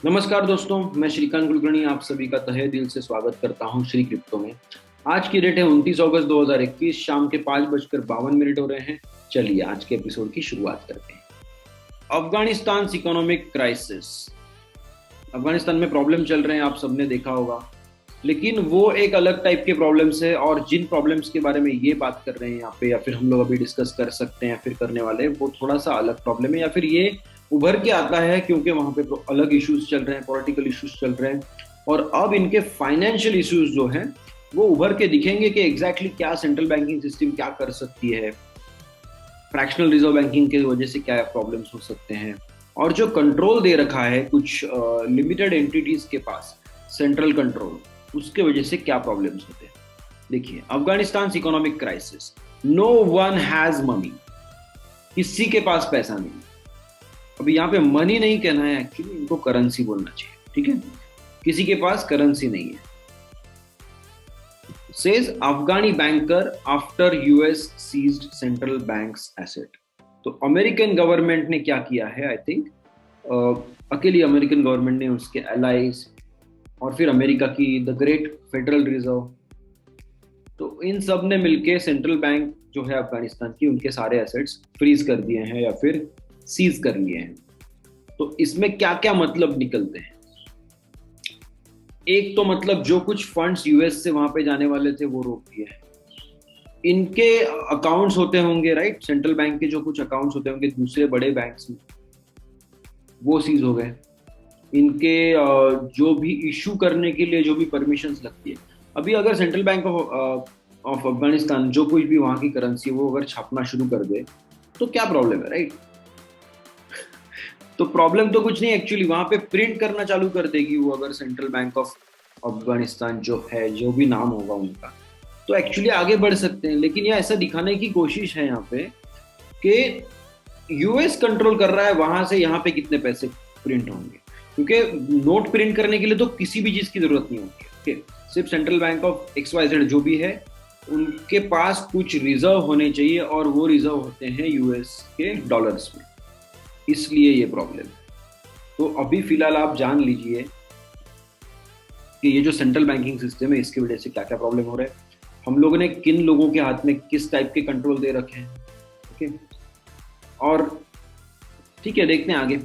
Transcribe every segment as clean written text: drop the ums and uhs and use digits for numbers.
नमस्कार दोस्तों, मैं श्रीकांत कुलकर्णी आप सभी का तहे दिल से स्वागत करता हूं श्री क्रिप्टो में। आज की डेट है 29 अगस्त 2021, शाम के 5:52 हो रहे हैं। चलिए आज के एपिसोड की शुरुआत करते हैं। Afghanistan economic crisis. अफगानिस्तान में प्रॉब्लम चल रहे हैं, आप सबने देखा होगा, लेकिन वो एक अलग टाइप के प्रॉब्लम्स है। और जिन प्रॉब्लम्स के बारे में ये बात कर रहे हैं यहाँ पे, या फिर हम लोग अभी डिस्कस कर सकते हैं, फिर करने वाले, वो थोड़ा सा अलग प्रॉब्लम है, या फिर ये उभर के आता है क्योंकि वहां पे अलग इश्यूज चल रहे हैं, पॉलिटिकल इश्यूज चल रहे हैं। और अब इनके फाइनेंशियल इश्यूज जो हैं वो उभर के दिखेंगे कि एग्जैक्टली क्या सेंट्रल बैंकिंग सिस्टम क्या कर सकती है, फ्रैक्शनल रिजर्व बैंकिंग की वजह से क्या प्रॉब्लम्स हो सकते हैं, और जो कंट्रोल दे रखा है कुछ लिमिटेड एंटिटीज के पास, सेंट्रल कंट्रोल, उसके वजह से क्या प्रॉब्लम्स होते हैं। देखिए, Afghanistan economic crisis. No one has money, किसी के पास पैसा नहीं। अभी यहाँ पे मनी नहीं कहना है, एक्चुअली इनको करेंसी बोलना चाहिए, ठीक है। किसी के पास करेंसी नहीं है। Says Afghani banker after US seized central bank's asset. तो अमेरिकन गवर्नमेंट ने क्या किया है, आई थिंक अकेली अमेरिकन गवर्नमेंट ने, उसके एलाइज और फिर अमेरिका की द ग्रेट फेडरल रिजर्व, तो इन सब ने मिलके सेंट्रल बैंक जो है अफगानिस्तान की, उनके सारे एसेट्स फ्रीज कर दिए हैं या फिर सीज कर लिए हैं। तो इसमें क्या क्या मतलब निकलते हैं। एक तो मतलब जो कुछ फंड्स यूएस से वहां पे जाने वाले थे वो रोक दिए हैं। इनके अकाउंट्स होते होंगे, राइट, सेंट्रल बैंक के जो कुछ अकाउंट्स होते होंगे दूसरे बड़े बैंक्स में, वो सीज हो गए। इनके जो भी इशू करने के लिए जो भी परमिशंस लगती है, अभी अगर सेंट्रल बैंक ऑफ अफगानिस्तान जो कुछ भी वहां की करेंसी वो अगर छापना शुरू कर दे तो क्या प्रॉब्लम है, राइट। तो प्रॉब्लम तो कुछ नहीं, एक्चुअली वहां पे प्रिंट करना चालू कर देगी वो, अगर सेंट्रल बैंक ऑफ अफगानिस्तान जो है, जो भी नाम होगा उनका, तो एक्चुअली आगे बढ़ सकते हैं। लेकिन ये ऐसा दिखाने की कोशिश है यहाँ पे कि यूएस कंट्रोल कर रहा है, वहां से यहाँ पे कितने पैसे प्रिंट होंगे, क्योंकि नोट प्रिंट करने के लिए तो किसी भी चीज की जरूरत नहीं होती, ओके। सिर्फ सेंट्रल बैंक ऑफ XYZ जो भी है उनके पास कुछ रिजर्व होने चाहिए, और वो रिजर्व होते हैं यूएस के डॉलर्स में, इसलिए ये प्रॉब्लम है। तो अभी फिलहाल आप जान लीजिए कि ये जो सेंट्रल बैंकिंग सिस्टम है इसकी वजह से क्या क्या प्रॉब्लम हो रहा है, हम लोगों ने किन लोगों के हाथ में किस टाइप के कंट्रोल दे रखे हैं, ओके। और ठीक है, देखते हैं आगे।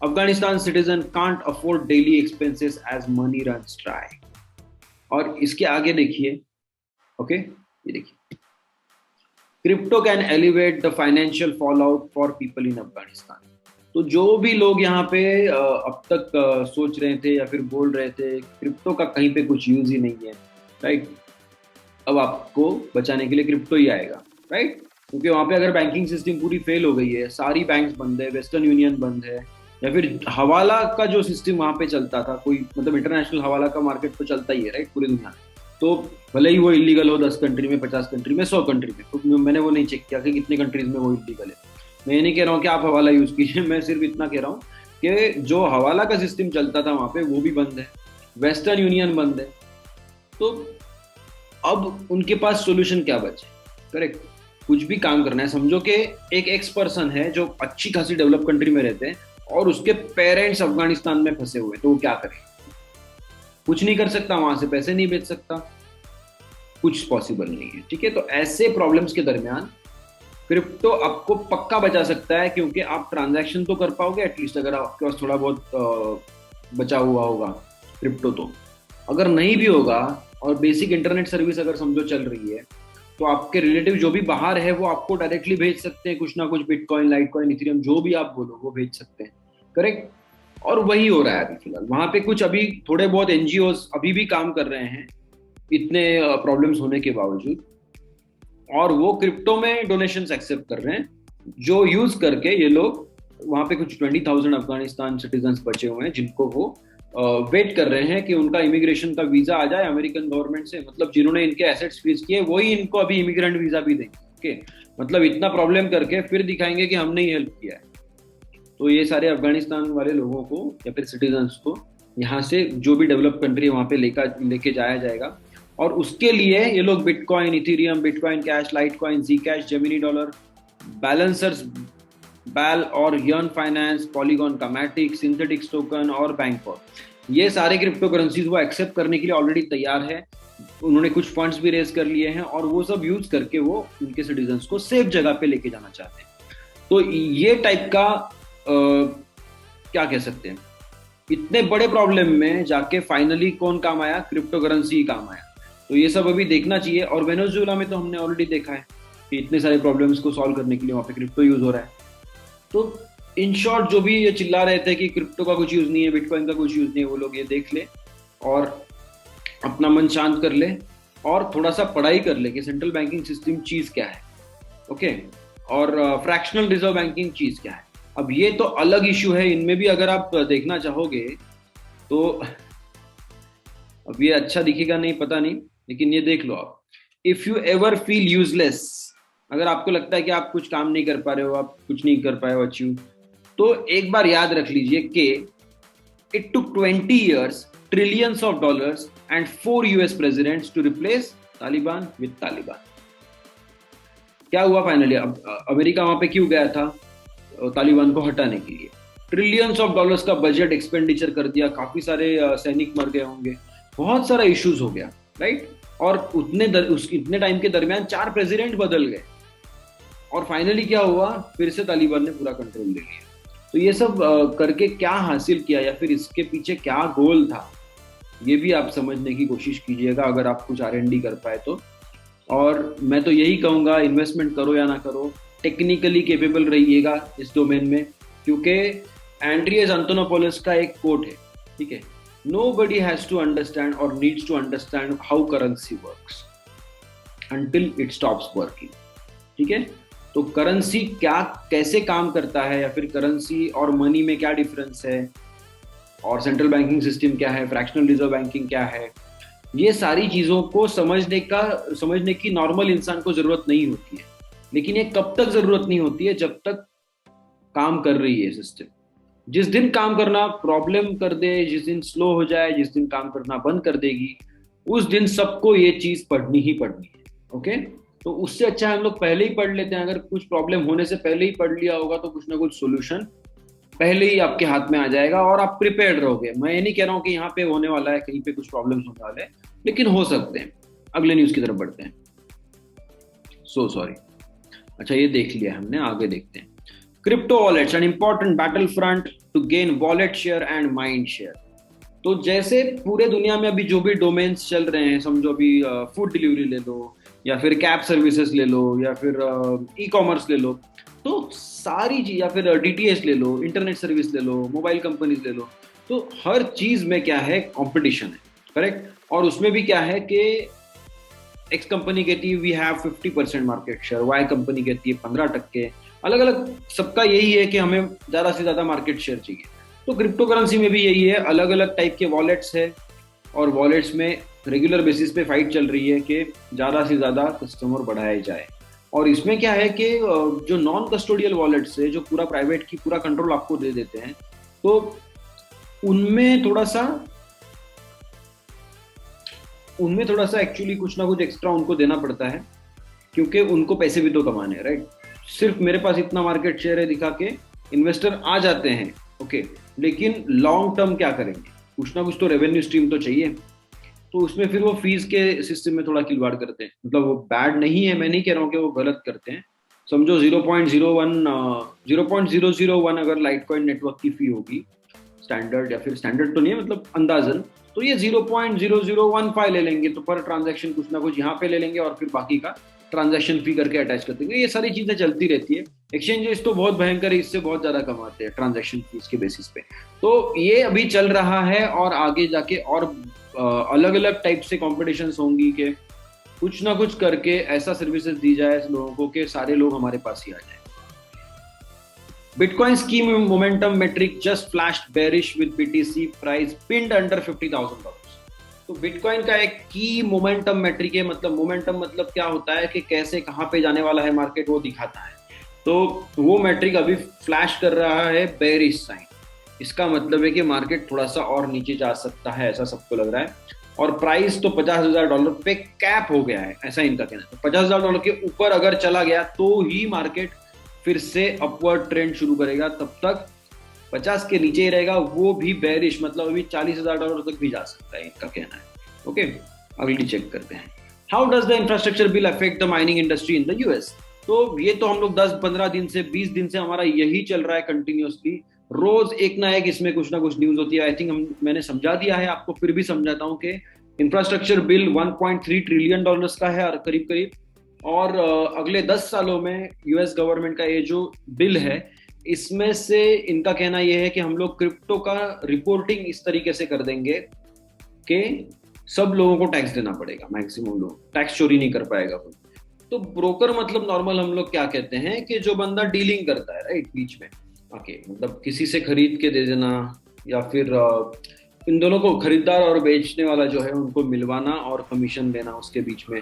Afghanistan citizen can't afford daily expenses as money runs dry. और इसके आगे देखिए, ओके, ये देखिए, crypto can elevate the financial fall out for people in Afghanistan. तो जो भी लोग यहाँ पे अब तक सोच रहे थे या फिर बोल रहे थे क्रिप्टो का कहीं पे कुछ यूज ही नहीं है, राइट, अब आपको बचाने के लिए क्रिप्टो ही आएगा, राइट। क्योंकि वहाँ पे अगर बैंकिंग सिस्टम पूरी फेल हो गई है, सारी बैंक्स बंद है, वेस्टर्न यूनियन बंद है, या फिर हवाला का जो सिस्टम वहाँ पे चलता था, कोई मतलब इंटरनेशनल हवाला का मार्केट तो चलता ही है, राइट, पूरी दुनिया में। तो भले ही वो इलीगल हो 10 कंट्री में, 50 कंट्री में, 100 कंट्री में, तो मैंने वो नहीं चेक किया कि कितने कंट्रीज में वो इलीगल है। मैं ये नहीं कह रहा हूँ कि आप हवाला यूज कीजिए, मैं सिर्फ इतना कह रहा हूँ कि जो हवाला का सिस्टम चलता था वहाँ पे वो भी बंद है, वेस्टर्न यूनियन बंद है। तो अब उनके पास सोल्यूशन क्या बचे, करेक्ट, कुछ भी काम करना है। समझो कि एक एक्स पर्सन है जो अच्छी खासी डेवलप कंट्री में रहते हैं और उसके पेरेंट्स अफगानिस्तान में फंसे हुए, तो वो क्या करे, कुछ नहीं कर सकता, वहां से पैसे नहीं भेज सकता, कुछ पॉसिबल नहीं है, ठीक है। तो ऐसे प्रॉब्लम्स के दरमियान क्रिप्टो आपको पक्का बचा सकता है, क्योंकि आप ट्रांजैक्शन तो कर पाओगे एटलीस्ट, अगर आपके पास थोड़ा बहुत बचा हुआ होगा क्रिप्टो। तो अगर नहीं भी होगा और बेसिक इंटरनेट सर्विस अगर समझो चल रही है, तो आपके रिलेटिव जो भी बाहर है वो आपको डायरेक्टली भेज सकते हैं कुछ ना कुछ, बिटकॉइन, लाइटकॉइन, इथेरियम, जो भी आप बोलो वो भेज सकते हैं, करेक्ट। और वही हो रहा है अभी फिलहाल वहां पे। कुछ अभी थोड़े बहुत एनजीओस अभी भी काम कर रहे हैं इतने प्रॉब्लम्स होने के बावजूद, और वो क्रिप्टो में डोनेशंस एक्सेप्ट कर रहे हैं, जो यूज करके ये लोग वहां पे कुछ 20,000 अफगानिस्तान सिटीजन्स बचे हुए हैं जिनको वो वेट कर रहे हैं कि उनका इमिग्रेशन का वीजा आ जाए अमेरिकन गवर्नमेंट से। मतलब जिन्होंने इनके एसेट्स फ्रीज किए वही इनको अभी इमिग्रेंट वीजा भी देंगे, ओके। मतलब इतना प्रॉब्लम करके फिर दिखाएंगे कि हमने ही हेल्प किया है। तो ये सारे अफगानिस्तान वाले लोगों को या फिर सिटीजन्स को यहाँ से जो भी डेवलप कंट्री है वहाँ पे लेके जाया जाएगा, और उसके लिए ये लोग bitcoin, Ethereum, bitcoin cash, Litecoin, Zcash, Gemini dollar, balancer's BAL और यर्न फाइनेंस, पॉलीगॉन का मैटिक, सिंथेटिक्स टोकन और बैंकॉर, ये सारे क्रिप्टो करेंसीज वो एक्सेप्ट करने के लिए ऑलरेडी तैयार है। उन्होंने कुछ फंड्स भी रेज कर लिए हैं और वो सब यूज करके वो उनके सिटीजन्स को सेफ जगह पे लेके जाना चाहते हैं। तो ये टाइप का क्या कह सकते हैं, इतने बड़े प्रॉब्लम में जाके फाइनली कौन काम आया, क्रिप्टो करेंसी ही काम आया। तो ये सब अभी देखना चाहिए। और वेनेजुएला में तो हमने ऑलरेडी देखा है कि इतने सारे प्रॉब्लम्स को सॉल्व करने के लिए वहाँ पे क्रिप्टो यूज हो रहा है। तो इन शॉर्ट जो भी ये चिल्ला रहे थे कि क्रिप्टो का कुछ यूज नहीं है, बिटकॉइन का कुछ यूज नहीं है, वो लोग ये देख ले और अपना मन शांत कर ले और थोड़ा सा पढ़ाई कर ले कि सेंट्रल बैंकिंग सिस्टम चीज क्या है, ओके, और फ्रैक्शनल रिजर्व बैंकिंग चीज क्या है। अब ये तो अलग इश्यू है, इनमें भी अगर आप देखना चाहोगे तो अब ये अच्छा दिखेगा नहीं पता नहीं, लेकिन ये देख लो आप। If you ever feel useless, अगर आपको लगता है कि आप कुछ काम नहीं कर पा रहे हो, आप कुछ नहीं कर पाए हो अचीव, तो एक बार याद रख लीजिए कि it took 20 years, trillions of dollars and 4 US presidents to replace Taliban with Taliban. क्या हुआ फाइनली? अब अमेरिका वहां पे क्यों गया था तालिबान को हटाने के लिए? ट्रिलियंस ऑफ डॉलर्स का बजट एक्सपेंडिचर कर दिया, काफी सारे सैनिक मर गए होंगे, बहुत सारा इश्यूज हो गया, राइट। और इतने टाइम के दरमियान 4 प्रेसिडेंट बदल गए और फाइनली क्या हुआ, फिर से तालिबान ने पूरा कंट्रोल ले लिया। तो ये सब करके क्या हासिल किया या फिर इसके पीछे क्या गोल था, ये भी आप समझने की कोशिश कीजिएगा अगर आप कुछ R&D कर पाए तो। और मैं तो यही कहूँगा, इन्वेस्टमेंट करो या ना करो, टेक्निकली केपेबल रहिएगा इस डोमेन में, क्योंकि एंड्रियस एंटोनोपोलिस का एक कोट है, ठीक है, नोबडी हैज टू अंडरस्टैंड और needs to understand how currency works until it stops working, ठीक है। तो करेंसी क्या कैसे काम करता है, या फिर करेंसी और मनी में क्या डिफरेंस है, और सेंट्रल बैंकिंग सिस्टम क्या है, फ्रैक्शनल रिजर्व बैंकिंग क्या है, ये सारी चीज़ों को समझने की नॉर्मल इंसान को ज़रूरत नहीं होती है। लेकिन ये कब तक ज़रूरत नहीं होती है? जब तक काम कर रही है सिस्टम। जिस दिन काम करना प्रॉब्लम कर दे, जिस दिन स्लो हो जाए, जिस दिन काम करना बंद कर देगी, उस दिन सबको ये चीज़ पढ़नी ही पढ़नी है, ओके। तो उससे अच्छा हम लोग पहले ही पढ़ लेते हैं। अगर कुछ प्रॉब्लम होने से पहले ही पढ़ लिया होगा तो कुछ ना कुछ सोल्यूशन पहले ही आपके हाथ में आ जाएगा और आप प्रिपेयर्ड रहोगे। मैं ये नहीं कह रहा हूँ कि यहाँ पे होने वाला है, कहीं पे कुछ प्रॉब्लम्स होने वाले हैं, लेकिन हो सकते हैं। अगले न्यूज़ की तरफ बढ़ते हैं। सॉरी, अच्छा ये देख लिया हमने, आगे देखते हैं। Crypto wallets an important battle front to gain wallet share and mind share. तो जैसे पूरे दुनिया में अभी जो भी डोमेन्स चल रहे हैं, समझो अभी फूड डिलीवरी ले लो, या फिर कैब सर्विसेज ले लो, या फिर ई कॉमर्स ले लो, तो सारी चीज, या फिर DTH ले लो, इंटरनेट सर्विस ले लो, मोबाइल कंपनीज ले लो, तो हर चीज में क्या है, कंपटीशन है, करेक्ट। और उसमें भी क्या है कि X कंपनी कहती है we have 50% market share, Y company कहती है 15%, अलग अलग सबका यही है कि हमें ज्यादा से ज्यादा मार्केट शेयर चाहिए। तो क्रिप्टो करेंसी में भी यही है, अलग अलग टाइप के वॉलेट्स है और वॉलेट्स में रेगुलर बेसिस पे फाइट चल रही है कि ज़्यादा से ज़्यादा कस्टमर बढ़ाया जाए। और इसमें क्या है कि जो नॉन कस्टोडियल वॉलेट्स है, जो पूरा प्राइवेट की पूरा कंट्रोल आपको दे देते हैं, तो उनमें थोड़ा सा एक्चुअली कुछ ना कुछ एक्स्ट्रा उनको देना पड़ता है, क्योंकि उनको पैसे भी तो कमाने हैं, राइट। सिर्फ मेरे पास इतना मार्केट शेयर है दिखा के इन्वेस्टर आ जाते हैं, ओके, लेकिन लॉन्ग टर्म क्या करेंगे? कुछ ना कुछ तो रेवेन्यू स्ट्रीम तो चाहिए। तो उसमें फिर वो फीस के सिस्टम में थोड़ा खिलवाड़ करते हैं। मतलब वो बैड नहीं है, मैं नहीं कह रहा हूँ कि वो गलत करते हैं। समझो 0.001 अगर लाइटकॉइन नेटवर्क की फी होगी स्टैंडर्ड, या फिर स्टैंडर्ड तो नहीं है, मतलब अंदाजन, तो ये 0.0015 ले लेंगे, तो पर ट्रांजैक्शन कुछ ना कुछ यहाँ पे ले लेंगे और फिर बाकी का ट्रांजैक्शन फी करके अटैच कर देंगे। ये सारी चीजें चलती रहती है। एक्सचेंजेस तो बहुत भयंकर है, इससे बहुत ज्यादा कमाते हैं ट्रांजैक्शन फीस के बेसिस पे। तो ये अभी चल रहा है और आगे जाके और अलग अलग टाइप से कॉम्पिटिशन्स होंगी कि कुछ ना कुछ करके ऐसा सर्विसेज दी जाए लोगों को कि सारे लोग हमारे पास ही आ जाए। Bitcoin's key momentum metric just flashed bearish with BTC price pinned under $50,000। तो बिटकॉइन का एक की मोमेंटम मेट्रिक है, मतलब मोमेंटम मतलब क्या होता है कि कैसे कहाँ पे जाने वाला है मार्केट, वो दिखाता है। तो वो मेट्रिक अभी फ्लैश कर रहा है बेरिश साइन। इसका मतलब है कि मार्केट थोड़ा सा और नीचे जा सकता है, ऐसा सबको लग रहा है। और प्राइस तो $50,000 पे कैप हो गया है, ऐसा इनका कहना है। तो $50,000 के ऊपर अगर चला गया तो ही मार्केट फिर से अपवर्ड ट्रेंड शुरू करेगा, तब तक 50 के नीचे ही रहेगा, वो भी बेरिश, मतलब अभी $40,000 तक भी जा सकता है, इनका कहना है। ओके, अगली चेक करते हैं। How does the infrastructure bill affect the mining industry in the US? तो ये तो हम लोग 10-15 दिन से 20 दिन से हमारा यही चल रहा है कंटिन्यूअसली, रोज एक ना एक इसमें कुछ ना कुछ न्यूज होती है। आई थिंक मैंने समझा दिया है आपको, फिर भी समझाता हूँ कि इंफ्रास्ट्रक्चर बिल $1.3 ट्रिलियन का है करीब करीब, और अगले 10 सालों में यूएस गवर्नमेंट का ये जो बिल है, इसमें से इनका कहना यह है कि हम लोग क्रिप्टो का रिपोर्टिंग इस तरीके से कर देंगे कि सब लोगों को टैक्स देना पड़ेगा, मैक्सिमम लोग टैक्स चोरी नहीं कर पाएगा कोई। तो ब्रोकर मतलब नॉर्मल हम लोग क्या कहते हैं कि जो बंदा डीलिंग करता है, राइट, बीच में ओके, मतलब किसी से खरीद के दे देना, या फिर इन दोनों को, खरीदार और बेचने वाला जो है, उनको मिलवाना और कमीशन देना उसके बीच में।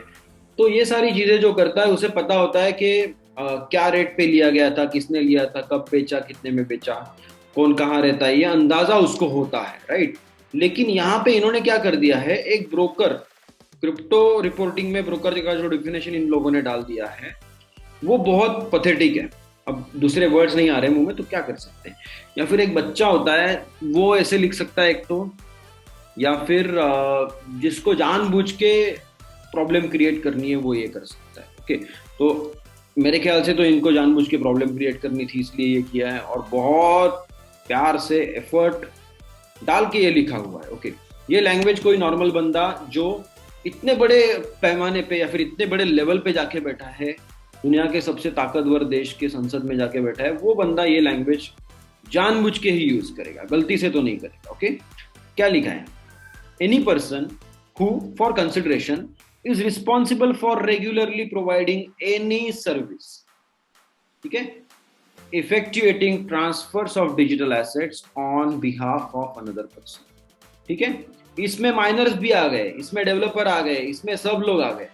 तो ये सारी चीजें जो करता है, उसे पता होता है कि क्या रेट पे लिया गया था, किसने लिया था, कब बेचा, कितने में बेचा, कौन कहाँ रहता है, ये अंदाजा उसको होता है, राइट। लेकिन यहाँ पे इन्होंने क्या कर दिया है, एक ब्रोकर, क्रिप्टो रिपोर्टिंग में ब्रोकर का जो डिफिनेशन इन लोगों ने डाल दिया है वो बहुत पथेटिक है। अब दूसरे वर्ड्स नहीं आ रहे मुंह में, तो क्या कर सकते हैं। या फिर एक बच्चा होता है, वो ऐसे लिख सकता है एक तो, या फिर जिसको जानबूझ के प्रॉब्लम क्रिएट करनी है वो ये कर सकता है। ओके, तो मेरे ख्याल से तो इनको जानबूझ के प्रॉब्लम क्रिएट करनी थी, इसलिए ये किया है, और बहुत प्यार से एफर्ट डाल के ये लिखा हुआ है। ओके, ये लैंग्वेज कोई नॉर्मल बंदा जो इतने बड़े पैमाने पे या फिर इतने बड़े लेवल पे जाके बैठा है, दुनिया के सबसे ताकतवर देश के संसद में जाके बैठा है, वो बंदा ये लैंग्वेज जानबूझ के ही यूज करेगा, गलती से तो नहीं करेगा। ओके, क्या लिखा है, any person who for consideration is responsible for regularly providing any service, ठीक है, effectuating transfers of digital assets on behalf of another person, ठीक है। इसमें माइनर्स भी आ गए, इसमें डेवलपर आ गए, इसमें सब लोग आ गए,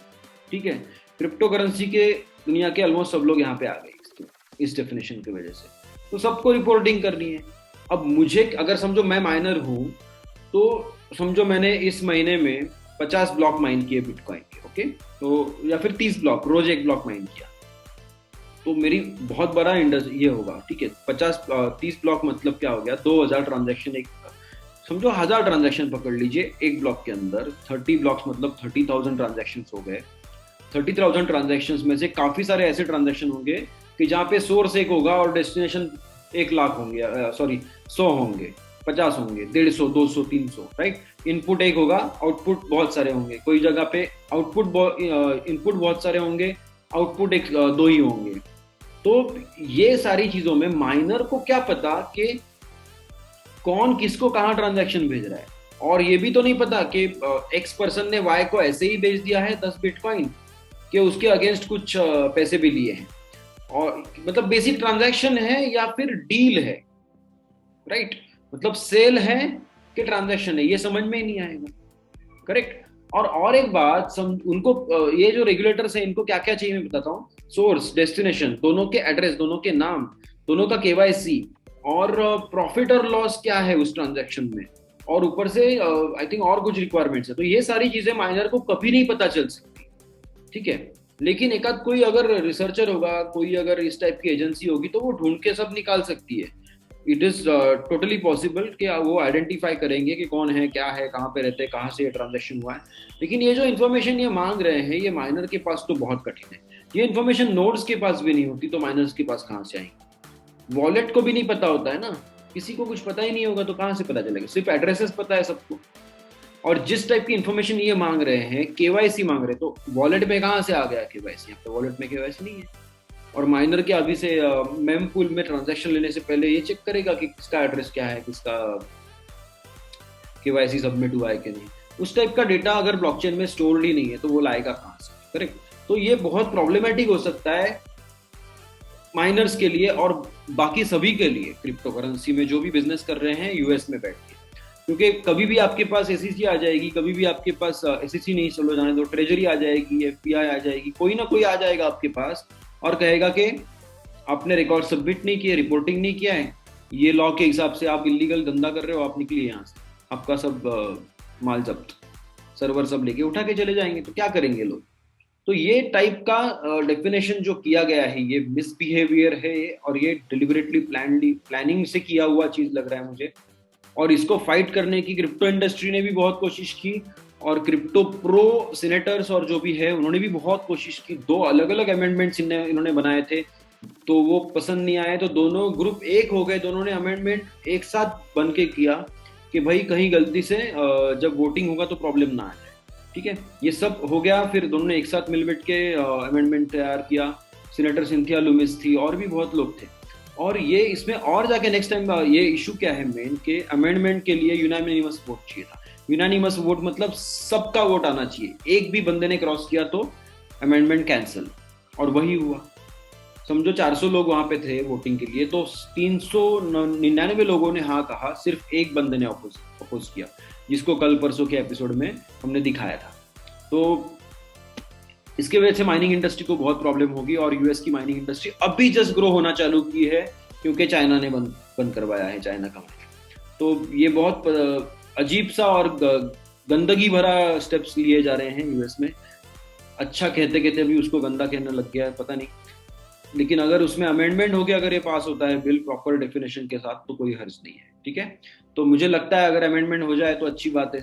ठीक है। क्रिप्टो करेंसी के दुनिया के ऑलमोस्ट सब लोग यहाँ पे आ गए इस डेफिनेशन की वजह से। तो सबको रिपोर्टिंग करनी है। अब मुझे, अगर समझो मैं माइनर हूँ, तो समझो मैंने इस महीने में 50 ब्लॉक माइन किए बिटकॉइन के, ओके, तो या फिर 30 ब्लॉक, रोज एक ब्लॉक माइन किया, तो मेरी बहुत बड़ा ये होगा, ठीक है। 30 ब्लॉक मतलब क्या हो गया, 2000 ट्रांजैक्शन, एक समझो 1000 ट्रांजैक्शन पकड़ लीजिए एक ब्लॉक के अंदर, 30 ब्लॉक्स मतलब 30,000 ट्रांजैक्शन हो गए। 30,000 ट्रांजैक्शन में से काफी सारे ऐसे ट्रांजैक्शन होंगे कि जहाँ पे सोर्स एक होगा और डेस्टिनेशन 1 लाख होंगे, सॉरी 100 होंगे, 50 होंगे, 150, 200, 300, राइट। इनपुट एक होगा, आउटपुट बहुत सारे होंगे, कोई जगह पे इनपुट बहुत सारे होंगे, आउटपुट एक 2 ही होंगे। तो ये सारी चीजों में माइनर को क्या पता कि कौन किसको कहाँ ट्रांजैक्शन भेज रहा है, और ये भी तो नहीं पता कि एक्स पर्सन ने वाई को ऐसे ही भेज दिया है 10 बिटकॉइन, कि उसके अगेंस्ट कुछ पैसे भी लिए हैं, और मतलब बेसिक ट्रांजैक्शन है या फिर डील है, राइट, मतलब सेल है कि ट्रांजैक्शन है, ये समझ में ही नहीं आएगा, करेक्ट। और एक बात उनको, ये जो रेगुलेटर्स है, इनको क्या क्या चाहिए मैं बताता हूँ। सोर्स, डेस्टिनेशन, दोनों के एड्रेस, दोनों के नाम, दोनों का केवाईसी, और प्रॉफिट और लॉस क्या है उस ट्रांजैक्शन में, और ऊपर से आई थिंक और कुछ रिक्वायरमेंट्स है। तो ये सारी चीजें माइनर को कभी नहीं पता चल सकती, ठीक है। लेकिन एक आध कोई अगर रिसर्चर होगा, कोई अगर इस टाइप की एजेंसी होगी, तो वो ढूंढ के सब निकाल सकती है। इट इज टोटली पॉसिबल कि वो आइडेंटिफाई करेंगे कि कौन है, क्या है, कहाँ पे रहते हैं, कहाँ से ये ट्रांजैक्शन हुआ है। लेकिन ये जो इन्फॉर्मेशन ये मांग रहे हैं, ये माइनर के पास तो बहुत कठिन है। ये इन्फॉर्मेशन नोड्स के पास भी नहीं होती, तो माइनर्स के पास कहाँ से आएंगी। वॉलेट को भी नहीं पता होता है ना, किसी को कुछ पता ही नहीं होगा, तो कहाँ से पता चलेगा। सिर्फ एड्रेसेस पता है सबको। और जिस टाइप की इन्फॉर्मेशन ये मांग रहे हैं, केवाईसी मांग रहे हैं, तो वॉलेट में कहाँ से आ गया केवाईसी, यहाँ पे वॉलेट में केवाईसी नहीं है। और माइनर के अभी से मेम पूल में ट्रांजैक्शन लेने से पहले ये चेक करेगा कि किसका एड्रेस क्या है, किसका केवाईसी सबमिट हुआ है कि नहीं। उस टाइप का डेटा अगर ब्लॉकचेन में स्टोर्ड ही नहीं है, तो वो लाएगा कहाँ से, करेक्ट। तो ये बहुत प्रॉब्लमेटिक हो सकता है माइनर्स के लिए और बाकी सभी के लिए, क्रिप्टो करेंसी में जो भी बिजनेस कर रहे हैं यूएस में बैठ के। क्योंकि कभी भी आपके पास एसईसी आ जाएगी, कभी भी आपके पास एसईसी नहीं, चलो जाने दो, ट्रेजरी आ जाएगी, एफबीआई आ जाएगी, कोई ना कोई आ जाएगा आपके पास और कहेगा कि आपने रिकॉर्ड सबमिट नहीं किए, रिपोर्टिंग नहीं किया है, ये लॉ के हिसाब से आप इलीगल धंधा कर रहे हो, आप निकलिए यहाँ से, आपका सब माल जब्त, सर्वर सब लेके उठा के चले जाएंगे। तो क्या करेंगे लोग, तो ये टाइप का डेफिनेशन जो किया गया है, ये मिसबिहेवियर है और ये डिलिबरेटली प्लानिंग से किया हुआ चीज लग रहा है मुझे। और इसको फाइट करने की क्रिप्टो इंडस्ट्री ने भी बहुत कोशिश की, और क्रिप्टो प्रो सीनेटर्स और जो भी है उन्होंने भी बहुत कोशिश की। 2 अलग अलग अमेंडमेंट्स इन्होंने बनाए थे, तो वो पसंद नहीं आए, तो दोनों ग्रुप एक हो गए, दोनों ने अमेंडमेंट एक साथ बन के किया कि भाई कहीं गलती से जब वोटिंग होगा तो प्रॉब्लम ना आ जाए। ठीक है, ये सब हो गया, फिर दोनों ने एक साथ मिल बैठ के अमेंडमेंट तैयार किया। सीनेटर सिंथिया लुमिस थी और भी बहुत लोग थे। और ये इसमें और जाके नेक्स्ट टाइम ये इशू क्या है मेन, के अमेंडमेंट के लिए यूनानिमस वोट चाहिए था। यूनानिमस वोट मतलब सबका वोट आना चाहिए, एक भी बंदे ने क्रॉस किया तो अमेंडमेंट कैंसिल, और वही हुआ। समझो 400 लोग वहां पे थे वोटिंग के लिए, तो 399 लोगों ने हाँ कहा, सिर्फ एक बंदे ने अपोज किया, जिसको कल परसों के एपिसोड में हमने दिखाया था। तो इसके वजह से माइनिंग इंडस्ट्री को बहुत प्रॉब्लम होगी, और यूएस की माइनिंग इंडस्ट्री अभी जस्ट ग्रो होना चालू की है, क्योंकि चाइना ने बंद करवाया है, चाइना का माइनिंग। तो ये बहुत अजीब सा और गंदगी भरा स्टेप्स लिए जा रहे हैं यूएस में। अच्छा कहते कहते अभी उसको गंदा कहने लग गया है, पता नहीं। लेकिन अगर उसमें अमेंडमेंट हो गया, अगर ये पास होता है बिल प्रॉपर डेफिनेशन के साथ, तो कोई हर्ज नहीं है। ठीक है, तो मुझे लगता है अगर अमेंडमेंट हो जाए तो अच्छी बात है।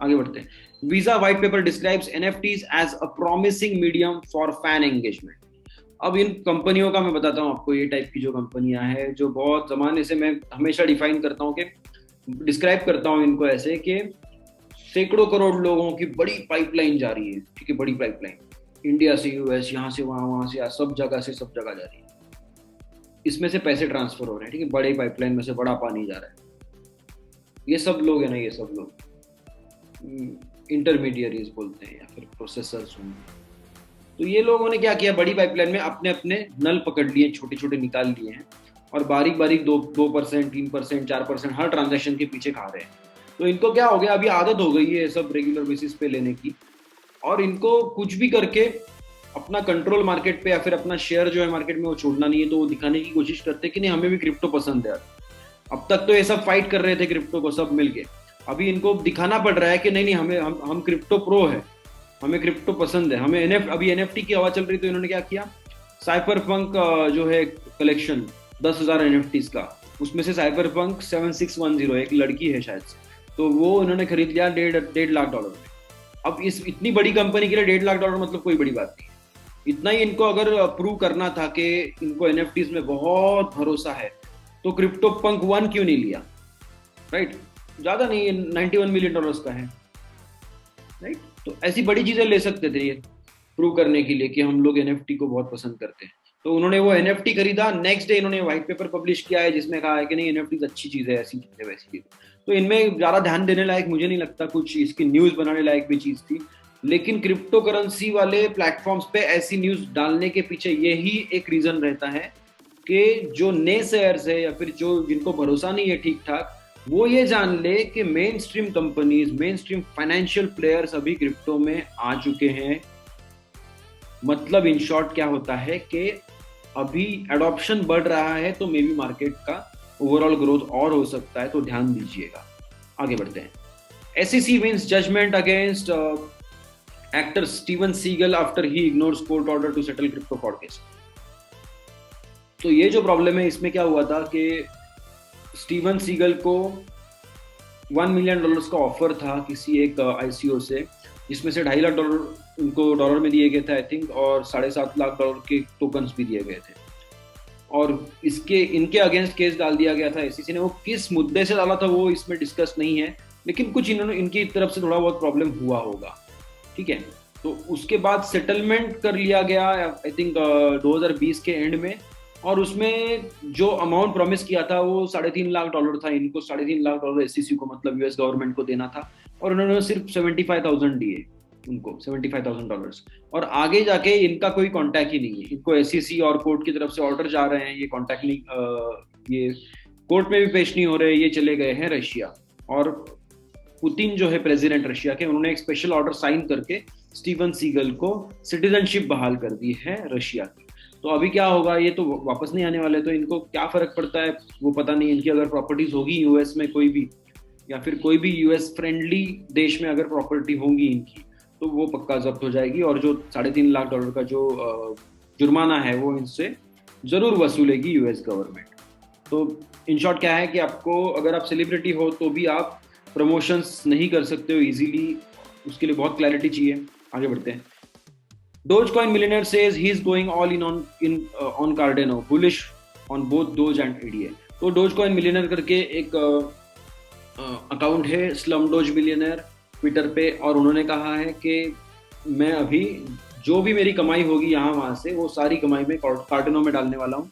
आगे बढ़ते हैं। Visa white paper describes NFTs as a promising medium for fan engagement. अब इन कंपनियों का मैं बताता हूँ आपको, ये टाइप की जो कंपनियां हैं, जो बहुत जमाने से मैं हमेशा डिफाइन करता हूँ, कि डिस्क्राइब करता हूँ इनको ऐसे कि सैकड़ों करोड़ लोगों की बड़ी पाइपलाइन जा रही है। ठीक है, बड़ी पाइपलाइन, इंडिया से यूएस, यहाँ से वहाँ, वहाँ से यहाँ, सब जगह से सब जगह जा रही है। इसमें से पैसे ट्रांसफर हो रहे हैं। ठीक है, बड़े पाइपलाइन में से बड़ा पानी जा रहा है। ये सब लोग है ना, ये सब लोग इंटरमीडियरीज बोलते हैं, या फिर प्रोसेसर्स होंगे। तो ये लोगों ने क्या किया, बड़ी पाइपलाइन में अपने अपने नल पकड़ लिए, छोटे छोटे निकाल लिए हैं, और बारीक बारीक 2%, 3%, 4% हर ट्रांजेक्शन के पीछे खा रहे हैं। तो इनको क्या हो गया, अभी आदत हो गई है सब रेगुलर बेसिस पे लेने की, और इनको कुछ भी करके अपना कंट्रोल मार्केट पे या फिर अपना शेयर जो है मार्केट में वो छोड़ना नहीं है। तो वो दिखाने की कोशिश करते हैं कि नहीं, हमें भी क्रिप्टो पसंद है यार। अब तक तो ये सब फाइट कर रहे थे क्रिप्टो को सब मिलके, अभी इनको दिखाना पड़ रहा है कि नहीं नहीं, हमें हम क्रिप्टो प्रो है, हमें क्रिप्टो पसंद है, हमें अभी एनएफटी की हवा चल रही। तो इन्होंने क्या किया, साइफर पंक जो है कलेक्शन 10,000 एनएफटीज का, उसमें से साइफर पंक 7610 एक लड़की है शायद से, तो वो इन्होंने खरीद लिया $1.5 लाख में। अब इस इतनी बड़ी कंपनी के लिए $1.5 लाख मतलब कोई बड़ी बात नहीं। इतना ही इनको अगर प्रूव करना था कि इनको एनएफटीज में बहुत भरोसा है, तो क्रिप्टो पंक 1 क्यों नहीं लिया, राइट? ज्यादा नहीं, $91 मिलियन का है, राइट? तो ऐसी बड़ी चीजें ले सकते थे ये प्रूव करने के लिए कि हम लोग एनएफटी को बहुत पसंद करते हैं। तो उन्होंने वो एनएफटी खरीदा, नेक्स्ट डे इन्होंने व्हाइट पेपर पब्लिश किया है जिसमें कहा है कि नहीं, एनएफटी अच्छी चीज है, ऐसी चीज है, वैसी चीज। तो इनमें ज्यादा ध्यान देने लायक मुझे नहीं लगता, कुछ इसकी न्यूज बनाने लायक भी चीज थी। लेकिन क्रिप्टो करेंसी वाले प्लेटफॉर्म्स पे ऐसी न्यूज डालने के पीछे यही एक रीजन रहता है कि जो नेसेयर्स है या फिर जो जिनको भरोसा नहीं है ठीक ठाक, वो ये जान ले कि main stream companies, main stream financial players अभी क्रिप्टो में आ चुके हैं। मतलब इन शॉर्ट क्या होता है कि अभी एडॉप्शन बढ़ रहा है, तो मे बी मार्केट का ओवरऑल ग्रोथ और हो सकता है, तो ध्यान दीजिएगा। आगे बढ़ते हैं। SEC wins judgment against actor Steven Seagal after he ignores court order to settle crypto fraud case। तो ये जो प्रॉब्लम है, इसमें क्या हुआ था कि स्टीवन सीगल को $1 मिलियन का ऑफर था किसी एक ICO से, जिसमें से $2.5 लाख उनको डॉलर में दिए गए थे आई थिंक, और $7.5 लाख के टोकन्स भी दिए गए थे। और इनके अगेंस्ट केस डाल दिया गया था SEC ने। वो किस मुद्दे से डाला था वो इसमें डिस्कस नहीं है, लेकिन कुछ इनकी तरफ से थोड़ा बहुत प्रॉब्लम हुआ होगा। ठीक है, तो उसके बाद सेटलमेंट कर लिया गया आई थिंक 2020 के एंड में, और उसमें जो अमाउंट प्रॉमिस किया था वो $3.5 लाख था। इनको $3.5 लाख SEC को, मतलब यूएस गवर्नमेंट को देना था, और उन्होंने सिर्फ 75,000 दिए उनको, $75,000। और आगे जाके इनका कोई कांटेक्ट ही नहीं है। इनको SEC और कोर्ट की तरफ से ऑर्डर जा रहे हैं, ये कांटेक्ट नहीं, ये कोर्ट में भी पेश नहीं हो रहे। ये चले गए हैं रशिया, और पुतिन जो है प्रेसिडेंट रशिया के, उन्होंने एक स्पेशल ऑर्डर साइन करके स्टीवन सीगल को सिटीजनशिप बहाल कर दी है रशिया की। तो अभी क्या होगा, ये तो वापस नहीं आने वाले, तो इनको क्या फर्क पड़ता है वो पता नहीं। इनकी अगर प्रॉपर्टीज होगी यूएस में कोई भी, या फिर कोई भी यूएस फ्रेंडली देश में अगर प्रॉपर्टी होंगी इनकी, तो वो पक्का जब्त हो जाएगी, और जो $3.5 लाख का जो जुर्माना है वो इनसे जरूर वसूलेगी यूएस गवर्नमेंट। तो इन शॉर्ट क्या है कि आपको, अगर आप सेलिब्रिटी हो तो भी आप प्रमोशंस नहीं कर सकते हो इजीली, उसके लिए बहुत क्लैरिटी चाहिए। आगे बढ़ते हैं। Dogecoin millionaire says he is going all in on Cardano, bullish on both Doge and ADA। तो Dogecoin millionaire करके एक अकाउंट है स्लम डोज बिलियनर ट्विटर पे, और उन्होंने कहा है कि मैं अभी जो भी मेरी कमाई होगी यहाँ वहाँ से, वो सारी कमाई में कार्डिनो में डालने वाला हूँ।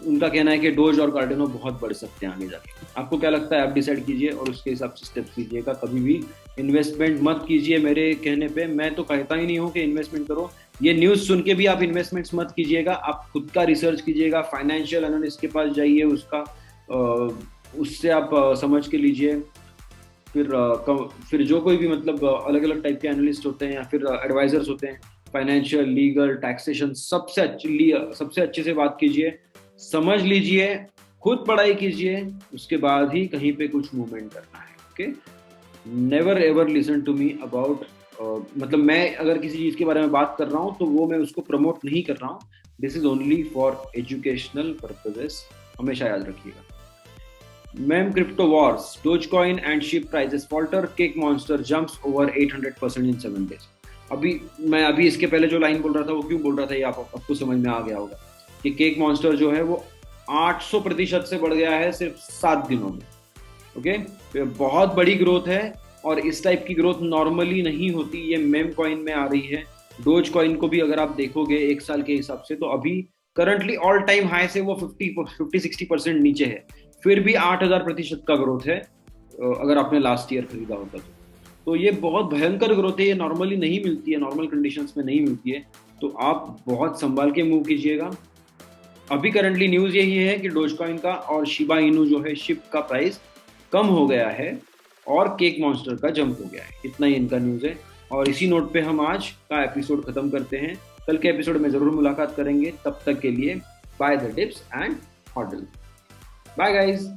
उनका कहना है कि डोज और कार्डिनो बहुत बढ़ सकते हैं आगे जाके। आपको क्या लगता है? आप डिसाइड कीजिए और उसके हिसाब से स्टेप्स कीजिएगा। कभी भी इन्वेस्टमेंट मत कीजिए मेरे कहने पे, मैं तो कहता ही नहीं हूँ कि इन्वेस्टमेंट करो। ये न्यूज़ सुन के भी आप इन्वेस्टमेंट्स मत कीजिएगा, आप खुद का रिसर्च कीजिएगा, फाइनेंशियल एनालिस्ट के पास जाइए, उससे आप समझ के लीजिए। फिर जो कोई भी मतलब अलग अलग टाइप के एनालिस्ट होते हैं या फिर एडवाइजर्स होते हैं, फाइनेंशियल, लीगल, टैक्सेशन, सबसे अच्छे से बात कीजिए, समझ लीजिए, खुद पढ़ाई कीजिए, उसके बाद ही कहीं पे कुछ मूवमेंट करना है। Okay, never ever listen to me about, मतलब मैं अगर किसी चीज के बारे में बात कर रहा हूँ तो वो मैं उसको प्रमोट नहीं कर रहा हूँ। This is only for educational purposes, हमेशा याद रखिएगा। Ma'am crypto Wars, Dogecoin and ship prices falter, cake monster jumps over 800% in 7 days। मैं इसके पहले जो लाइन बोल रहा था वो क्यों बोल रहा था, ये आपको समझ में आ गया होगा कि केक मॉन्स्टर जो है वो 800% से बढ़ गया है सिर्फ 7 दिनों में। ओके, बहुत बड़ी ग्रोथ है, और इस टाइप की ग्रोथ नॉर्मली नहीं होती। ये मेम कॉइन में आ रही है। डोज कॉइन को भी अगर आप देखोगे एक साल के हिसाब से, तो अभी करंटली ऑल टाइम हाई से वो 50-60% नीचे है, फिर भी 8000% का ग्रोथ है अगर आपने लास्ट ईयर खरीदा होता तो ये बहुत भयंकर ग्रोथ है, ये नॉर्मली नहीं मिलती है, नॉर्मल कंडीशंस में नहीं मिलती है। तो आप बहुत संभाल के मूव कीजिएगा। अभी करंटली न्यूज़ यही है कि डोजकॉइन का और शिबा इनू जो है शिप का प्राइस कम हो गया है, और केक मॉन्स्टर का जंप हो गया है। इतना ही इनका न्यूज़ है, और इसी नोट पे हम आज का एपिसोड खत्म करते हैं। कल के एपिसोड में ज़रूर मुलाकात करेंगे, तब तक के लिए buy the dips and hodl. Bye guys.